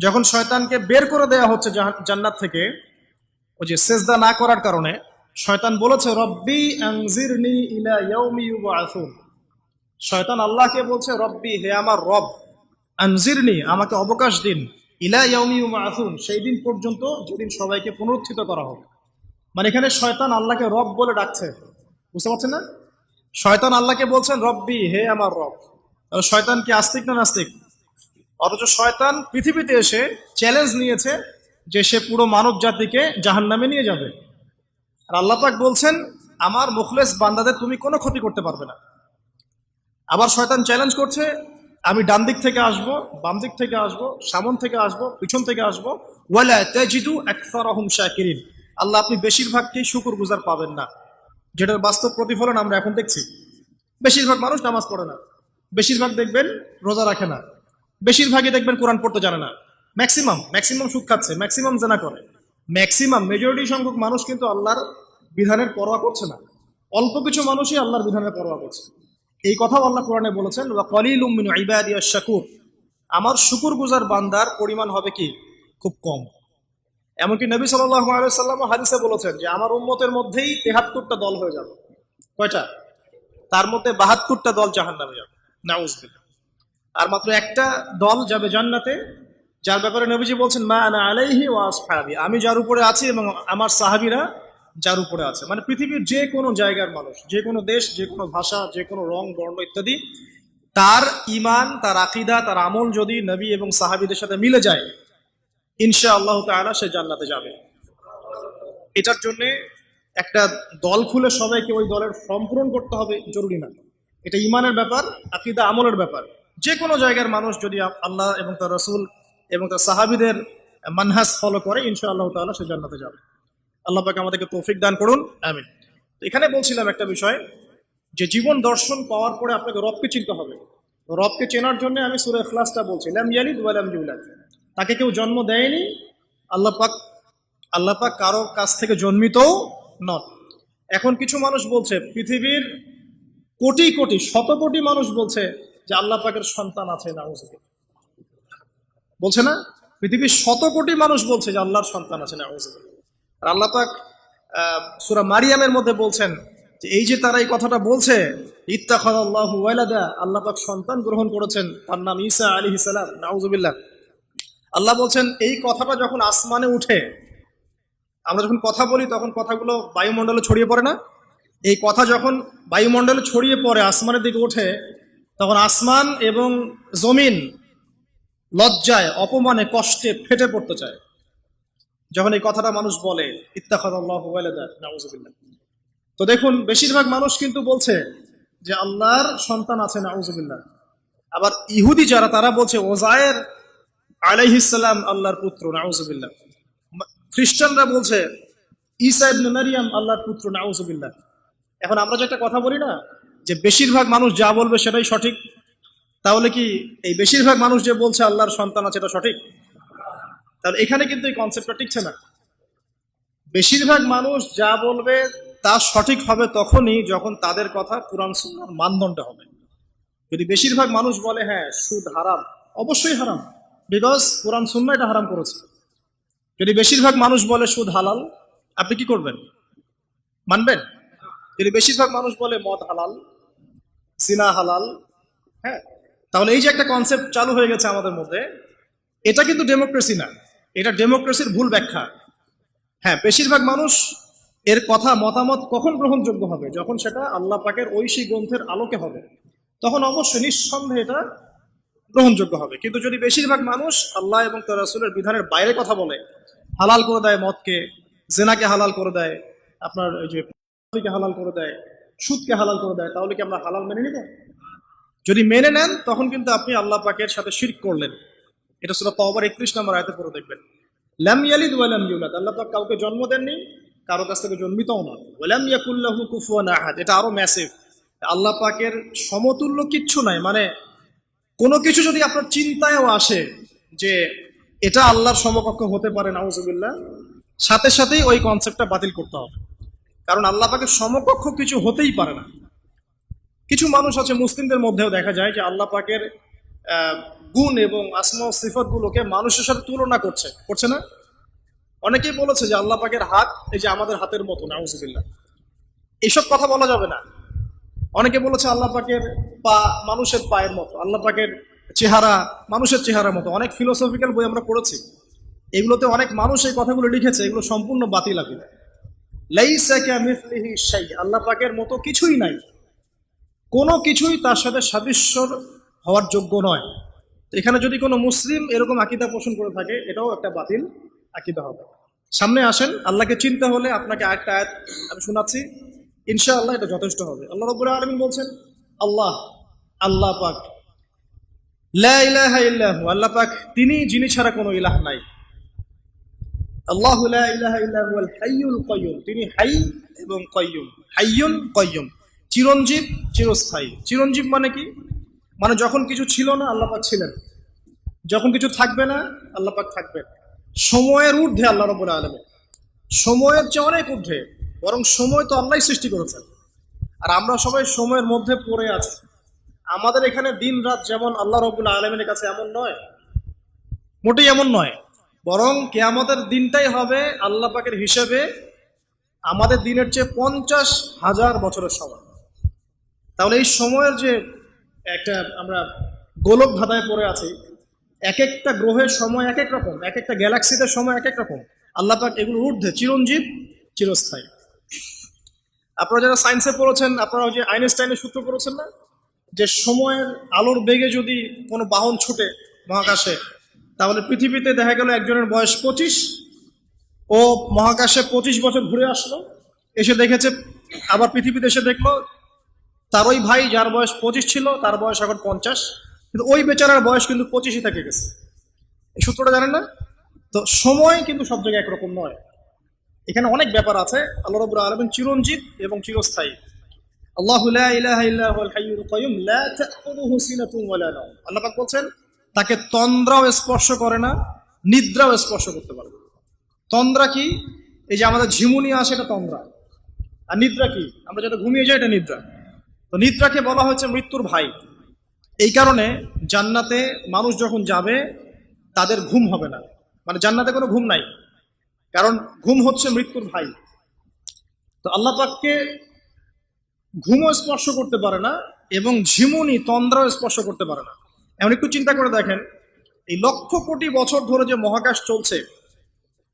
যখন শয়তানকে বের করে দেওয়া হচ্ছে জান্নাত থেকে, ওই যে সেজদা না করার কারণে শয়তান বলেছে রব্বি আনজিরনি ইলা ইয়াউমি ইউবআসুন। শয়তান আল্লাহকে বলছে রব্বি, হে আমার রব, আনজিরনি, আমাকে অবকাশ দিন, ইলা ইয়াউমি ইউবআসুন, সেই দিন পর্যন্ত যেদিন সবাইকে পুনরুত্থিত করা হবে। মানে এখানে শয়তান আল্লাহকে রব বলে ডাকছে, বুঝতে পারছেন না? শয়তান আল্লাহকে বলছেন রব্বি, হে আমার রব। তাহলে শয়তান কি আস্তিক না নাস্তিক? অথচ শয়তান পৃথিবীতে এসে চ্যালেঞ্জ নিয়েছে যে সে পুরো মানব জাতিকে জাহান্নামে নিয়ে যাবে। আর আল্লাহ পাক বলছেন আমার মুখলেস বান্দাদের তুমি কোনো ক্ষতি করতে পারবে না। আবার শয়তান চ্যালেঞ্জ করছে আমি ডান দিক থেকে আসবো, বাম দিক থেকে আসবো, সামন থেকে আসবো, পিছন থেকে আসবো, ওয়ালা তাজিদু আকসারাহুম শাকিরিন। আল্লাহ আপনি বেশিরভাগকেই শুকরগুজার পাবেন না, যেটার বাস্তব প্রতিফলন আমরা এখন দেখছি। বেশিরভাগ মানুষ নামাজ পড়ে না, বেশিরভাগ দেখবেন রোজা রাখে না, বেশিরভাগই দেখবেন কোরআন পড়তে জানে না, ম্যাক্সিমাম সুদ খাচ্ছে, ম্যাক্সিমাম জেনা করে, মেজরিটি সংখ্যক মানুষ কিন্তু আল্লাহর বিধানের পরোয়া করছে না। অল্প কিছু মানুষই আল্লাহর বিধানের পরোয়া করছে। এই কথাও আল্লাহ কোরআনে বলেছেন ওয়া কলিলুম মিন ইবাদিয়াশ শাকুর, আমার শুকরগুজার বান্দার পরিমাণ হবে কি খুব কম। এমনকি নবী সাল্লাল্লাহু আলাইহি সাল্লাম হাদিসে বলেছেন যে আমার উম্মতের মধ্যেই ৭৩টা দল হয়ে যাবে। কয়টা? তার মধ্যে ৭২টা দল জাহান্নামে যাবে, নাউযুবিল্লাহ। আর মাত্র একটা দল যাবে জান্নাতে, যার ব্যাপারে নবীজি বলছেন মা আনা আলাইহি ওয়া আসহাবি, আমি যার উপরে আছি এবং আমার সাহাবীরা যার উপরে আছে। মানে পৃথিবীর যে কোনো জায়গার মানুষ, যে কোনো দেশ, যে কোনো ভাষা, যে কোনো রং বর্ণ ইত্যাদি, তার ঈমান, তার আকীদা, তার আমল যদি নবী এবং সাহাবীদের সাথে মিলে যায়, ইনশাআল্লাহ তাআলা সে জান্নাতে যাবে। এটার জন্য একটা দল খুলে সবাইকে ওই দলের ফর্ম পূরণ করতে হবে জরুরি না। এটা ঈমানের ব্যাপার, আকীদা আমলের ব্যাপার। যে কোনো জায়গার মানুষ যদি আল্লাহ এবং তার রাসূল এবং তার সাহাবীদের মানহাজ ফলো করে, ইনশাআল্লাহ তাআলা সে জান্নাতে যাবে। আল্লাহ পাক আমাদেরকে তৌফিক দান করুন, আমিন। তো এখানে বলছিলাম একটা বিষয়, যে জীবন দর্শন পাওয়ার পরে আপনাকে রবকে চিনতে হবে। রবকে চেনার জন্য আমি সূরা ইখলাসটা বলছি, লাম ইয়ালিদ ওয়া লাম ইউলাদ, তাকে কেউ জন্ম দেয়নি, আল্লাহ পাক কারো কাছ থেকে জন্মিতও নন। এখন কিছু মানুষ বলছে, পৃথিবীর কোটি কোটি শত কোটি মানুষ বলছে যে আল্লাহ পাকের সন্তান আছে, নাউযুবিল্লাহ। বলছে না? পৃথিবীর শত কোটি মানুষ বলছে যে আল্লাহর সন্তান আছে, নাউযুবিল্লাহ। আর আল্লাহ পাক সূরা মারিয়ামের মধ্যে বলছেন যে এই যে তারা এই কথাটা বলছে, ইত্তাখাযাল্লাহু ওয়ালাদা, আল্লাহ পাক সন্তান গ্রহণ করেছেন, তার নাম ঈসা আলাইহিস সালাম, নাউযুবিল্লাহ। আল্লাহ বলছেন এই কথাটা যখন আসমানে উঠে, আমরা যখন কথা বলি তখন কথাগুলো বায়ুমণ্ডলে ছড়িয়ে পড়ে না? এই কথা যখন বায়ুমণ্ডলে ছড়িয়ে পড়ে, আসমানের দিকে ওঠে, তখন আসমান এবং জমিন লজ্জায়, অপমানে, কষ্টে ফেটে পড়তে চায় যখন এই কথাটা মানুষ বলে, ইত্তাখাযাল্লাহু ওয়ালাদা, নাউযুবিল্লাহ। তো দেখুন বেশিরভাগ মানুষ কিন্তু বলছে যে আল্লাহর সন্তান আছে, নাউযুবিল্লাহ। আবার ইহুদি যারা, তারা বলছে ওজায়ের আলাইহিস সালাম আল্লাহর পুত্র, নাউযুবিল্লাহ। খ্রিস্টানরা বলছে ঈসা ইবনে মারিয়াম আল্লাহর পুত্র, নাউযুবিল্লাহ। এখন আমরা যে একটা কথা বলি না, যে বেশিরভাগ মানুষ যা বলবে সেটাই সঠিক, তাহলে কি এই বেশিরভাগ মানুষ যে বলছে আল্লাহর সন্তান আছে এটা সঠিক? তাহলে এখানে কিন্তু এই কনসেপ্টটা টিকছে না। বেশিরভাগ মানুষ যা বলবে তা সঠিক হবে তখনই যখন তাদের কথা কুরআন সুন্নাহর মানদণ্ডে হবে। যদি বেশিরভাগ মানুষ বলে হ্যাঁ সুদ হারাম, অবশ্যই হারাম, বিকজ কুরআন সুন্নাহ এটা হারাম করেছে। যদি বেশিরভাগ মানুষ বলে সুদ হালাল, আপনি কি করবেন? মানবেন? যদি বেশিরভাগ মানুষ বলে মদ হালাল, জিনা হালাল, হ্যাঁ, তাহলে এই যে একটা কনসেপ্ট চালু হয়ে গেছে আমাদের মধ্যে, এটা কিন্তু ডেমোক্রেসি না, এটা ডেমোক্রেসির ভুল ব্যাখ্যা। হ্যাঁ, বেশিরভাগ মানুষ এর কথা মতামত কখন গ্রহণযোগ্য হবে? যখন সেটা আল্লাহ পাকের ঐশী গ্রন্থের আলোকে হবে, তখন অবশ্যই নিঃসন্দেহে এটা গ্রহণযোগ্য হবে। কিন্তু যদি বেশিরভাগ মানুষ আল্লাহ এবং তার রাসূলের বিধানের বাইরে কথা বলে, হালাল করে দেয় মদকে, জেনাকে হালাল করে দেয়, আপনার ওই যে হালাল করে দেয়, সুদকে হালাল করে দেয়, তাহলে কি আমরা হালাল মেনে নিব? যদি মেনে নেন তখন কিন্তু আপনি আল্লাহ পাকের সাথে শিরক করলেন। এটা সূরা তাওবার 31 নম্বর আয়াতে পড়ে দেখবেন। লাম ইয়ালিদ ওয়া লাম ইউলাদ, আল্লাহ পাক কাউকে জন্ম দেননি, কারো কাছ থেকে জন্মিতও নন। ওয়া লাম ইয়াকুল লাহু কুফুয়ান আহাদ, এটা আরো ম্যাসিভ। আল্লাহ পাকের সমতুল্য কিচ্ছু নাই। মানে কোনো কিছু যদি আপনার চিন্তায়ও আসে যে এটা আল্লাহর সমকক্ষ হতে পারে, নাউযুবিল্লাহ, সাথে সাথেই ওই কনসেপ্টটা বাতিল করতে হবে। কারণ আল্লাহ পাকের সমকক্ষ কিছু হতেই পারে না। কিছু মানুষ আছে মুসলিমদের মধ্যেও দেখা যায় যে আল্লাহ পাকের গুণ এবং আসমা ও সিফাতগুলোকে মানুষের সাথে তুলনা করছে না? অনেকেই বলেছে যে আল্লাহ পাকের হাত এই যে আমাদের হাতের মতো, নাউজুবিল্লাহ। এইসব কথা বলা যাবে না। অনেকে বলেছে আল্লাহ পাকের পা মানুষের পায়ের মতো, আল্লাহ পাকের চেহারা মানুষের চেহারার মতো। অনেক ফিলোসফিক্যাল বই আমরা পড়েছি, এগুলোতে অনেক মানুষ এই কথাগুলো লিখেছে, এগুলো সম্পূর্ণ বাতিল আকিদা। লাইসা কামিসলিহি শাই, আল্লাহ পাকের মতো কিছুই নাই, কোনো কিছুই তার সাথে সাদৃশ্যর হওয়ার যোগ্য নয়। তো এখানে যদি কোনো মুসলিম এরকম আকিদা পোষণ করে থাকে, এটাও একটা বাতিল আকিদা হবে। সামনে আসেন, আল্লাহকে চিনতে হলে আপনাকে আরেকটা আয়াত আমি শোনাচ্ছি, ইনশাআল্লাহ এটা যথেষ্ট হবে। আল্লাহ রাব্বুল আলামিন বলছেন, আল্লাহ, আল্লাহ পাক, লা ইলাহা ইল্লাহু, আল্লাহ পাক তিনি যিনি ছাড়া কোনো ইলাহ নাই। আল্লাহু লা ইলাহা ইল্লা হুয়াল হাইয়ুল কাইয়্যুম, তিনি হাই এবং কাইয়্যুম। হাইয়ুন কাইয়্যুম, চিরঞ্জীব, চিরস্থায়ী। চিরঞ্জীব মানে কি? মানে যখন কিছু ছিল না আল্লাহ পাক ছিলেন, যখন কিছু থাকবে না আল্লাহ পাক থাকবেন। সময়ের ঊর্ধ্বে আল্লাহ রাব্বুল আলামিন, সময়ের চেয়ে অনেক ঊর্ধ্বে, বরং সময় তো আল্লাহই সৃষ্টি করেছেন, আর আমরা সবাই সময়ের মধ্যে পড়ে আছি। আমাদের এখানে দিন রাত যেমন আল্লাহ রাব্বুল আলামিনের কাছে এমন নয়, মোটেই এমন নয়। বরং কিয়ামতের দিনটাই হবে আল্লাহ পাকের হিসেবে আমাদের দিনের চেয়ে 50,000 বছরের সময়। তাহলে এই সময়ের যে একটা আমরা গোলক ধাঁধায় পড়ে আছি, এক একটা গ্রহের সময় এক এক রকম, এক একটা গ্যালাক্সিতে সময় এক এক রকম। আল্লাহ পাক এগুলো ঊর্ধ্বে, চিরঞ্জীব, চিরস্থায়ী। আপনারা যারা সায়েন্সে পড়েছেন, আপনারা ওই যে আইনস্টাইনের সূত্র পড়েছেন না, যে সময়ের আলোর বেগে যদি কোনো বাহন ছুটে মহাকাশে, তাহলে পৃথিবীতে দেখা গেল একজনের বয়স 25, ও মহাকাশে 25 বছর ঘুরে আসলো, এসে দেখেছে, আবার পৃথিবীতে এসে দেখলো তার ওই ভাই যার বয়স 25 ছিল তার বয়স এখন 50, কিন্তু ওই বেচারার বয়স কিন্তু 25ই থেকে গেছে। এই সূত্রটা জানেন না? তো সময় কিন্তু সব জায়গায় একরকম নয়, এখানে অনেক ব্যাপার আছে। আল্লাহ রাব্বুল আলামিন চিরঞ্জীব এবং চিরস্থায়ী। আল্লাহু লা ইলাহা ইল্লা হুয়াল হাইয়ুল কাইয়্যুম লা তাখুযুহু সিনাতুন ওয়া লা নাওম, আল্লাহ পাক বলছেন তাকে তন্দ্রাও স্পর্শ করে না, নিদ্রাও স্পর্শ করতে পারে না। তন্দ্রা কি? এই যে আমাদের ঝিমুনি আসে, এটা তন্দ্রা। আর নিদ্রা কি? আমরা যেটা ঘুমিয়ে যাই, এটা নিদ্রা। তো নিদ্রাকে বলা হয়েছে মৃত্যুর ভাই। এই কারণে জান্নাতে মানুষ যখন যাবে তাদের ঘুম হবে না, মানে জান্নাতে কোনো ঘুম নাই, কারণ ঘুম হচ্ছে মৃত্যুর ভাই। তো আল্লাহ পাককে ঘুমও স্পর্শ করতে পারে না এবং ঝিমুনি তন্দ্রাও স্পর্শ করতে পারে না। এমন একটু চিন্তা করে দেখেন, এই লক্ষ কোটি বছর ধরে যে মহাকাশ চলছে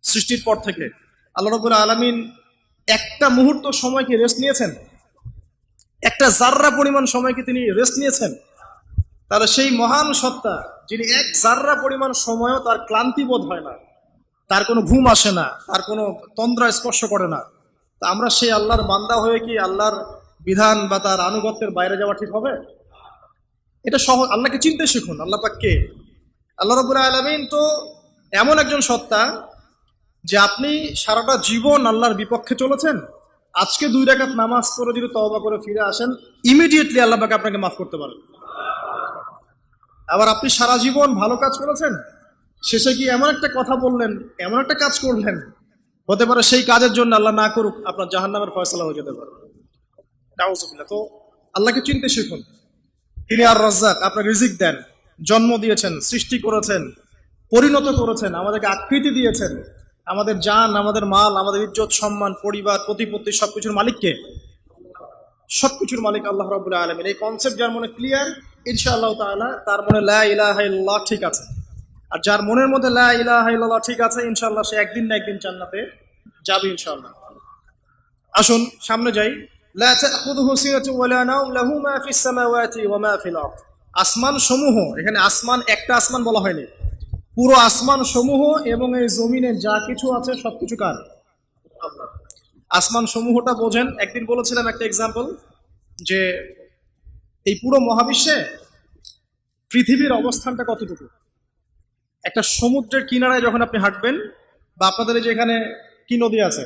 সৃষ্টির পর থেকে, আল্লাহ রাব্বুল আলামিন একটা মুহূর্ত সময় কি রেস্ট নিয়েছেন? একটা জাররা পরিমাণ সময় কি তিনি রেস্ট নিয়েছেন? তাহলে সেই মহান সত্তা যিনি এক জাররা পরিমাণ সময়ও তার ক্লান্তি বোধ হয় না, তার কোনো ঘুম আসে না, তার কোনো তন্দ্রা স্পর্শ করে না, তা আমরা সেই আল্লাহর বান্দা হয়ে কি আল্লাহর বিধান বা তার আনুগত্যের বাইরে যাওয়া ঠিক হবে? এটা সহজ। আল্লাহকে চিনতে শিখুন। আল্লাহ পাক কে? আল্লাহ রাব্বুল আলামিন তো এমন একজন সত্তা যে আপনি সারাটা জীবন আল্লাহর বিপক্ষে চলেছেন, আজকে 2 রাকাত নামাজ পড়ে যদি তওবা করে ফিরে আসেন, ইমিডিয়েটলি আল্লাহ পাক আপনাকে মাফ করতে পারেন। আবার আপনি সারা জীবন ভালো কাজ করেছেন, শেষে কি এমন একটা কথা বললেন, এমন একটা কাজ করলেন, হতে পারে সেই কাজের জন্য আল্লাহ না করুক আপনার জাহান্নামের ফয়সালা হয়ে যেতে পারে। নাউজুবিল্লাহ। তো আল্লাহকে চিনতে শিখুন। তিনি আর রাজ্জাক, আপনার রিজিক দেন, জন্ম দিয়েছেন, সৃষ্টি করেছেন, পরিণত করেছেন, আমাদেরকে আকৃতি দিয়েছেন। আমাদের জান, আমাদের মাল, আমাদের ইজ্জত, সম্মান, পরিবার, প্রতিপত্তি, সবকিছুর মালিককে? সবকিছুর মালিক আল্লাহ রাব্বুল আলামিন। এই কনসেপ্ট যার মনে ক্লিয়ার, ইনশাআল্লাহ তাআলা তার মনে লা ইলাহা ইল্লাল্লাহ ঠিক আছে। আর যার মনের মধ্যে লা ইলাহা ইল্লাল্লাহ ঠিক আছে, ইনশাআল্লাহ সে একদিন না একদিন জান্নাতে যাবে ইনশাআল্লাহ। আসুন সামনে যাই। লা তাখুযুহু সিনাতুন ওয়া লা নাওম লাহু মা ফিস সামাওয়াতি ওয়া মা ফিল আরদ। আসমান সমূহ, এখানে আসমান একটা আসমান বলা হয়নি, পুরো আসমান সমূহ এবং এই জমিনে যা কিছু আছে সবকিছু কার? আল্লাহ। আসমান সমূহটা বোঝেন। একদিন বলেছিলাম একটা এক্সাম্পল, যে এই পুরো মহাবিশ্বে পৃথিবীর অবস্থানটা কতটুকু। একটা সমুদ্রের কিনারায় যখন আপনি হাঁটবেন, বা আপনাদের এই যে এখানে কি নদী আছে,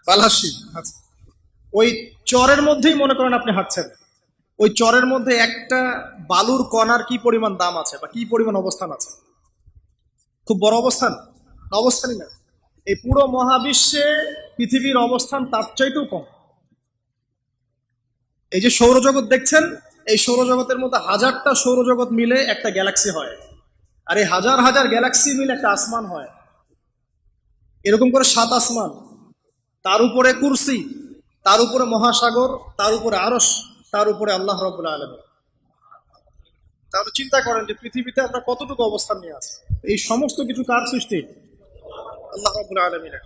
বালাসী, আচ্ছা, ওই চরের মধ্যেই মনে করেন আপনি হাঁটছেন, ওই চরের মধ্যে একটা বালুর কণার কি পরিমাণ দাম আছে বা কি পরিমাণ অবস্থান আছে? খুব বড় অবস্থান? অবস্থানই না। এই পুরো মহাবিশ্বে পৃথিবীর অবস্থান তার চাইতেও কম। এই যে সৌরজগৎ দেখছেন, এই সৌরজগতের মধ্যে 1000টা সৌরজগৎ মিলে একটা গ্যালাক্সি হয়। আর এই হাজার হাজার গ্যালাক্সি মিলে একটা আসমান হয়, এরকম করে 7 আসমান, তার উপরে কুরসি, তার উপরে মহাসাগর, তার উপরে আরশ, তার উপরে আল্লাহ রাব্বুল আলামিন। তাহলে চিন্তা করেন যে পৃথিবীতে আপনার কতটুকু অবস্থান নিয়ে আছে। এই সমস্ত কিছু কার সৃষ্টি? আল্লাহ রাব্বুল আলামিনের।